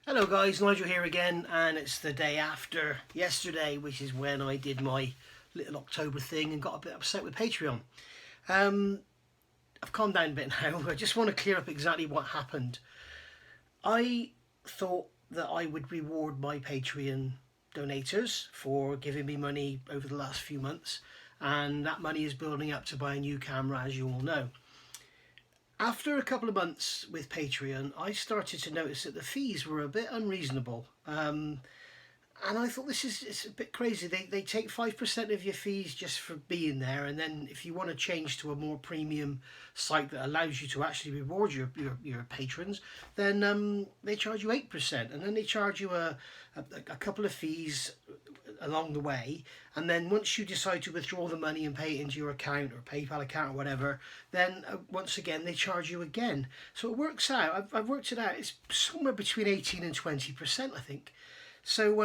Hello guys, Nigel here again, and it's the day after yesterday, which is when I did my little October thing and got a bit upset with Patreon. I've calmed down a bit now. I just want to clear up exactly what happened. I thought that I would reward my Patreon donators for giving me money over the last few months, and that money is building up to buy a new camera, as you all know. After a couple of months with Patreon, I started to notice that the fees were a bit unreasonable. And I thought it's a bit crazy. They take 5% of your fees just for being there, and then if you want to change to a more premium site that allows you to actually reward your patrons, then they charge you 8%, and then they charge you a couple of fees along the way, and then once you decide to withdraw the money and pay it into your account or PayPal account or whatever, then once again they charge you again. So it works out. I've worked it out. It's somewhere between 18 and 20%, I think. So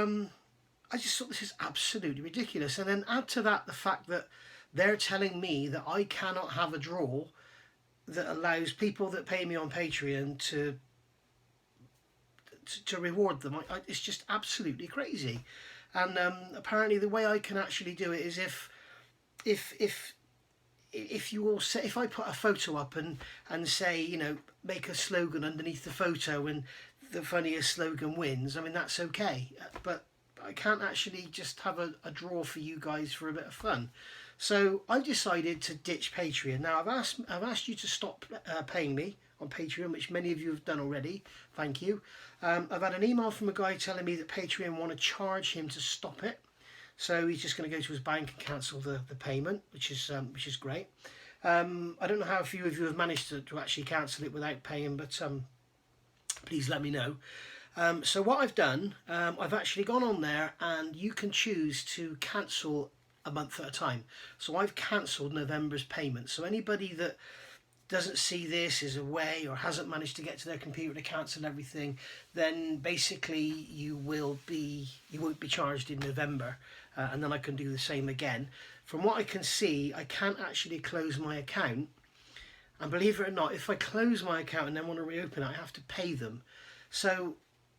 I just thought this is absolutely ridiculous. And then add to that the fact that they're telling me that I cannot have a draw that allows people that pay me on Patreon to reward them. It's just absolutely crazy. And apparently the way I can actually do it is if you all say, if I put a photo up and say, you know, make a slogan underneath the photo and the funniest slogan wins, I mean, that's okay. But I can't actually just have a draw for you guys for a bit of fun. So I've decided to ditch Patreon. Now I've asked you to stop paying me on Patreon, which many of you have done already. Thank you. I've had an email from a guy telling me that Patreon want to charge him to stop it. So he's just going to go to his bank and cancel the payment, which is great. I don't know how few of you have managed to actually cancel it without paying, but please let me know. So what I've done, I've actually gone on there, and you can choose to cancel a month at a time. So I've cancelled November's payment. So anybody that doesn't see this, is away, or hasn't managed to get to their computer to cancel everything, then basically you won't be charged in November, and then I can do the same again. From what I can see, I can't actually close my account, and believe it or not, if I close my account and then want to reopen it, I have to pay them. So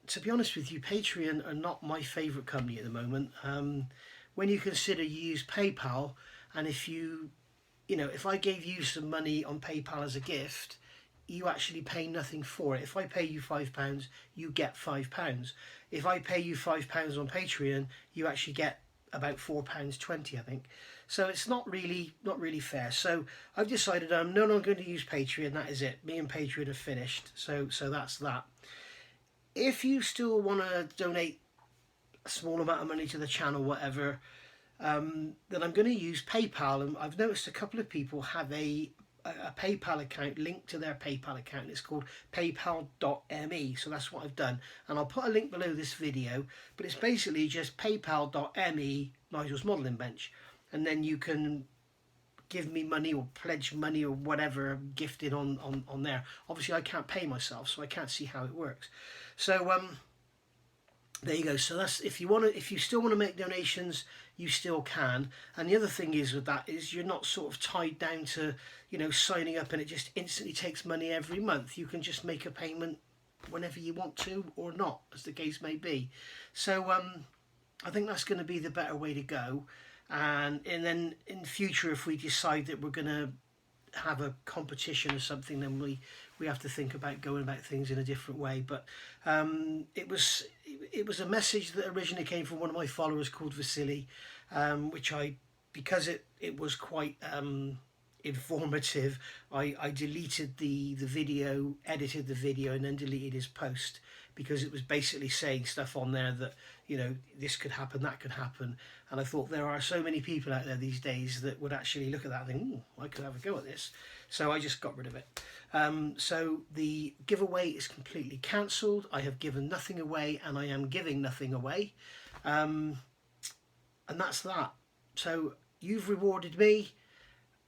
to be honest with you, Patreon are not my favourite company at the moment. When you consider you use PayPal, and if I gave you some money on PayPal as a gift, you actually pay nothing for it. If I pay you £5, you get £5. If I pay you £5 on Patreon, you actually get about £4.20, I think. So it's not really fair. So I've decided I'm no longer going to use Patreon. That is it. Me and Patreon are finished. So that's that. If you still want to donate a small amount of money to the channel, whatever, then I'm going to use PayPal. And I've noticed a couple of people have a PayPal account linked to their PayPal account. It's called paypal.me. So that's what I've done. And I'll put a link below this video, but it's basically just paypal.me Nigel's Modelling Bench. And then you can give me money or pledge money or whatever gifted on there. Obviously I can't pay myself, so I can't see how it works. So there you go. So that's if you still want to make donations, you still can. And the other thing is with that is you're not sort of tied down to, signing up and it just instantly takes money every month. You can just make a payment whenever you want to, or not, as the case may be. So I think that's going to be the better way to go. And then in future, if we decide that we're going to have a competition or something, then we have to think about going about things in a different way. But it was a message that originally came from one of my followers called Vasily, which because it was quite informative, I deleted the video, edited the video, and then deleted his post, because it was basically saying stuff on there that, this could happen, that could happen. And I thought there are so many people out there these days that would actually look at that and think, ooh, I could have a go at this. So I just got rid of it. So the giveaway is completely cancelled. I have given nothing away, and I am giving nothing away. And that's that. So you've rewarded me.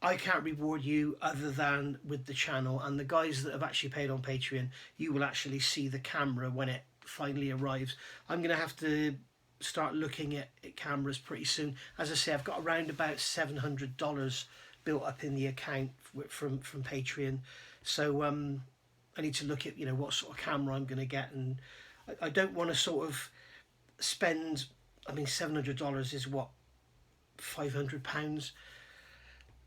I can't reward you other than with the channel. And the guys that have actually paid on Patreon, you will actually see the camera when it finally arrives. I'm going to have to start looking at cameras pretty soon. As I say, I've got around about $700 built up in the account from Patreon. So I need to look at what sort of camera I'm going to get, and I don't want to sort of spend, I mean, $700 is what, £500.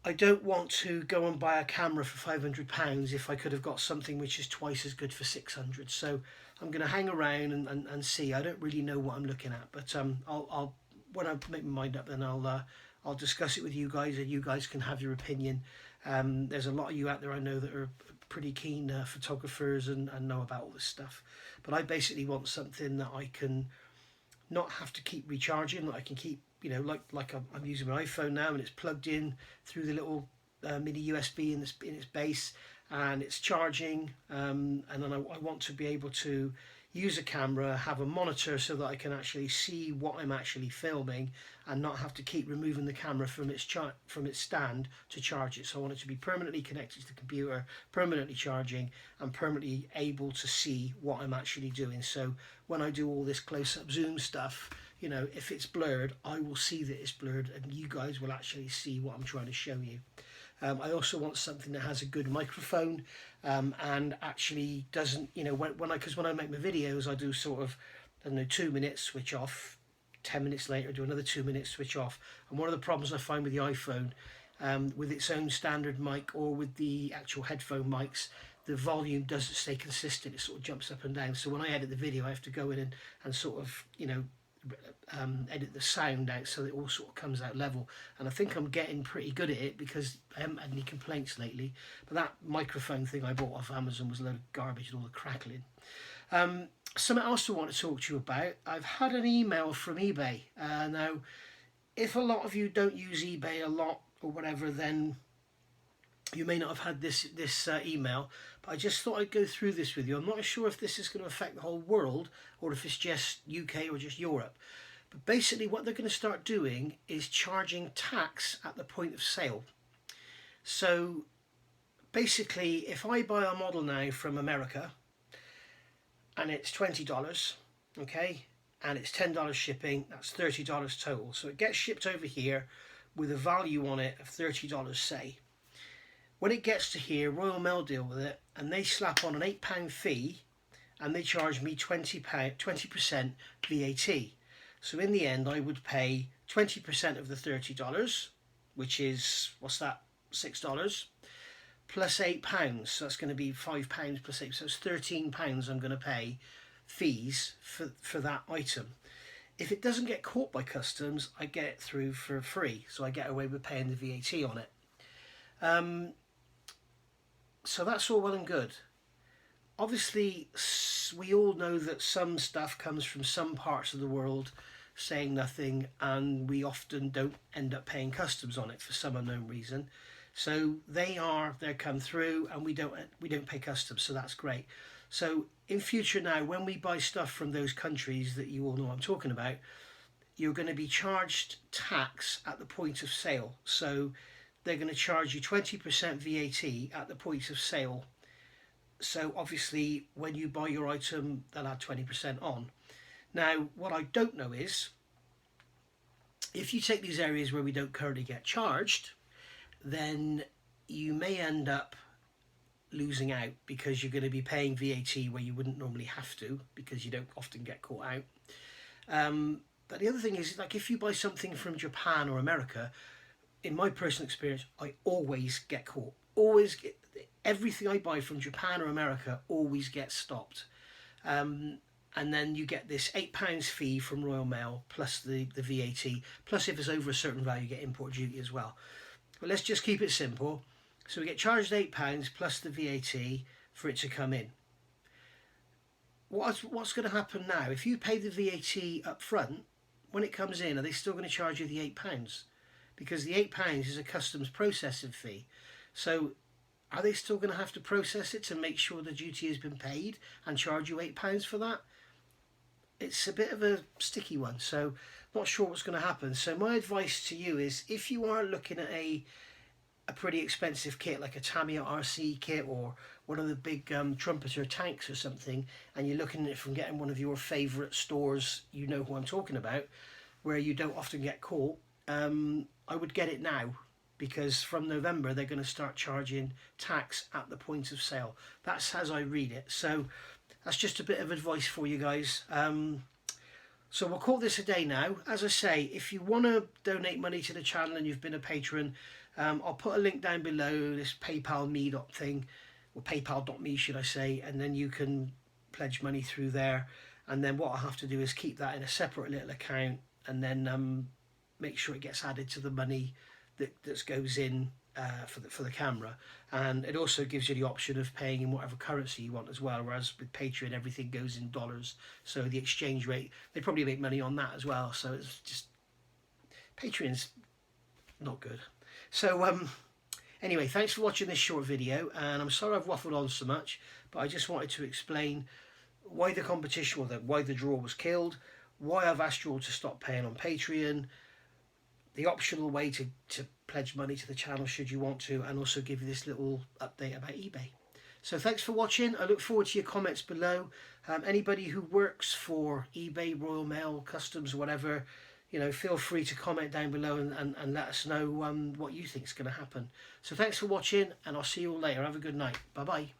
I don't want to go and buy a camera for £500 if I could have got something which is twice as good for 600. So I'm going to hang around and see. I don't really know what I'm looking at, but I'll when I make my mind up, then I'll discuss it with you guys, and you guys can have your opinion. There's a lot of you out there I know that are pretty keen photographers and know about all this stuff, but I basically want something that I can not have to keep recharging, that I can keep, you know, like I'm using my iPhone now, and it's plugged in through the little mini USB in its base, and it's charging, and then I want to be able to use a camera, have a monitor so that I can actually see what I'm actually filming, and not have to keep removing the camera from its stand to charge it. So I want it to be permanently connected to the computer, permanently charging, and permanently able to see what I'm actually doing. So when I do all this close-up zoom stuff, you know, if it's blurred, I will see that it's blurred, and you guys will actually see what I'm trying to show you. I also want something that has a good microphone, and actually doesn't, you know, when I make my videos, I do sort of, I don't know, 2 minutes, switch off, 10 minutes later do another 2 minutes, switch off. And one of the problems I find with the iPhone, with its own standard mic or with the actual headphone mics, the volume doesn't stay consistent. It sort of jumps up and down. So when I edit the video, I have to go in and sort of, you know, edit the sound out so that it all sort of comes out level. And I think I'm getting pretty good at it because I haven't had any complaints lately. But that microphone thing I bought off Amazon was a load of garbage and all the crackling. Something else I want to talk to you about. I've had an email from eBay. Now, if a lot of you don't use eBay a lot or whatever, then you may not have had this email, but I just thought I'd go through this with you. I'm not sure if this is going to affect the whole world or if it's just UK or just Europe. But basically what they're going to start doing is charging tax at the point of sale. So basically, if I buy a model now from America and it's $20, okay, and it's $10 shipping, that's $30 total. So it gets shipped over here with a value on it of $30, say. When it gets to here, Royal Mail deal with it, and they slap on an £8 fee, and they charge me 20% VAT. So in the end, I would pay 20% of the $30, which is, what's that, $6, plus £8. So that's going to be £5 plus 8, so it's £13 I'm going to pay fees for that item. If it doesn't get caught by customs, I get it through for free, so I get away with paying the VAT on it. So that's all well and good. Obviously, we all know that some stuff comes from some parts of the world saying nothing, and we often don't end up paying customs on it for some unknown reason. So they're come through, and we don't pay customs, so that's great. So in future now, when we buy stuff from those countries that you all know I'm talking about, you're going to be charged tax at the point of sale. So they're going to charge you 20% VAT at the point of sale. So obviously when you buy your item, they'll add 20% on. Now, what I don't know is, if you take these areas where we don't currently get charged, then you may end up losing out because you're going to be paying VAT where you wouldn't normally have to, because you don't often get caught out. But the other thing is, like, if you buy something from Japan or America, in my personal experience, I always get caught. Everything I buy from Japan or America always gets stopped. And then you get this £8 fee from Royal Mail plus the VAT, plus if it's over a certain value, you get import duty as well. But let's just keep it simple. So we get charged £8 plus the VAT for it to come in. What's going to happen now? If you pay the VAT up front, when it comes in, are they still going to charge you the £8? Because the £8 is a customs processing fee. So are they still going to have to process it to make sure the duty has been paid and charge you £8 for that? It's a bit of a sticky one, so not sure what's going to happen. So my advice to you is, if you are looking at a pretty expensive kit like a Tamiya RC kit or one of the big trumpeter tanks or something, and you're looking at it from getting one of your favourite stores, you know who I'm talking about, where you don't often get caught, I would get it now, because from November they're going to start charging tax at the point of sale. That's as I read it. So that's just a bit of advice for you guys. So we'll call this a day now. As I say, if you want to donate money to the channel and you've been a patron, I'll put a link down below, this PayPal me thing, or paypal.me should I say, and then you can pledge money through there. And then what I have to do is keep that in a separate little account, and then make sure it gets added to the money that goes in for the camera. And it also gives you the option of paying in whatever currency you want as well, whereas with Patreon everything goes in dollars, so the exchange rate, they probably make money on that as well, so it's just, Patreon's not good. So anyway, thanks for watching this short video, and I'm sorry I've waffled on so much, but I just wanted to explain why the competition, why the draw was killed, why I've asked you all to stop paying on Patreon, the optional way to pledge money to the channel should you want to, and also give you this little update about eBay. So thanks for watching. I look forward to your comments below. Anybody who works for eBay, Royal Mail, Customs, whatever, you know, feel free to comment down below and let us know what you think is going to happen. So thanks for watching, and I'll see you all later. Have a good night. Bye bye.